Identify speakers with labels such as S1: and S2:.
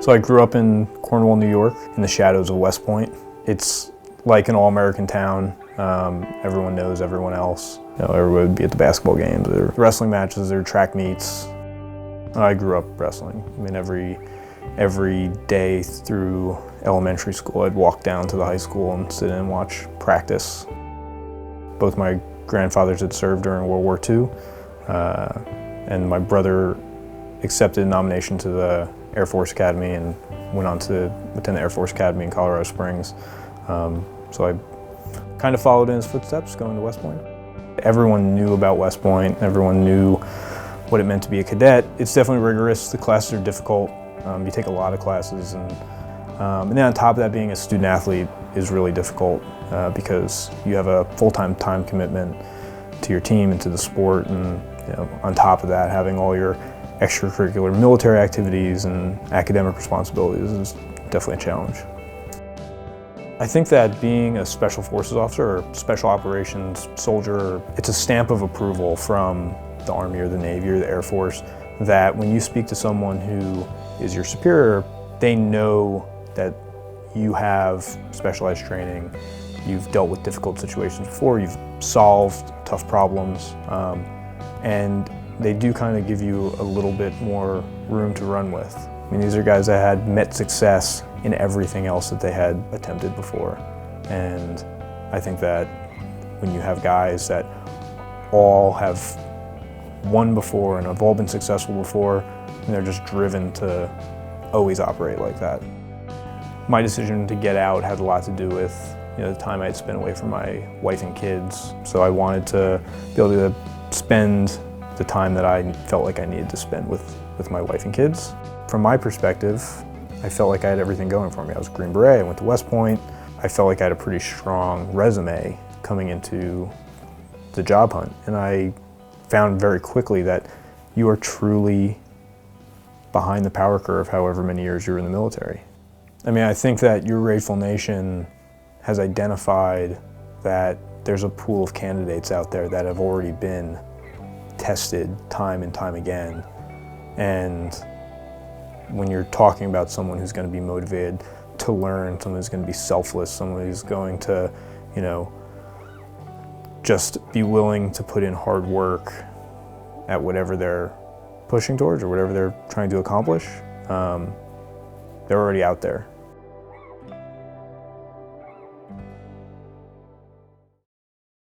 S1: So I grew up in Cornwall, New York, in the shadows of West Point. It's like an all-American town. Everyone knows everyone else. You know, everybody would be at the basketball games, there were wrestling matches, there were track meets. I grew up wrestling. I mean, every day through elementary school, I'd walk down to the high school and sit in and watch practice. Both my grandfathers had served during World War II, and my brother accepted a nomination to the Air Force Academy and went on to attend the Air Force Academy in Colorado Springs. So I kind of followed in his footsteps going to West Point. Everyone knew about West Point, everyone knew what it meant to be a cadet. It's definitely rigorous, the classes are difficult, you take a lot of classes, and then on top of that, being a student athlete is really difficult because you have a full-time time commitment to your team and to the sport, and you know, on top of that, having all your extracurricular military activities and academic responsibilities is definitely a challenge. I think that being a Special Forces officer or Special Operations soldier, it's a stamp of approval from the Army or the Navy or the Air Force that when you speak to someone who is your superior, they know that you have specialized training, you've dealt with difficult situations before, you've solved tough problems, and they do kind of give you a little bit more room to run with. I mean, these are guys that had met success in everything else that they had attempted before. And I think that when you have guys that all have won before and have all been successful before, and they're just driven to always operate like that. My decision to get out had a lot to do with the time I'd spent away from my wife and kids. So I wanted to be able to spend the time that I felt like I needed to spend with my wife and kids. From my perspective, I felt like I had everything going for me. I was a Green Beret, I went to West Point. I felt like I had a pretty strong resume coming into the job hunt. And I found very quickly that you are truly behind the power curve however many years you're in the military. I mean, I think that Your Grateful Nation has identified that there's a pool of candidates out there that have already been tested time and time again. And when you're talking about someone who's going to be motivated to learn, someone who's going to be selfless, someone who's going to, just be willing to put in hard work at whatever they're pushing towards or whatever they're trying to accomplish, they're already out there.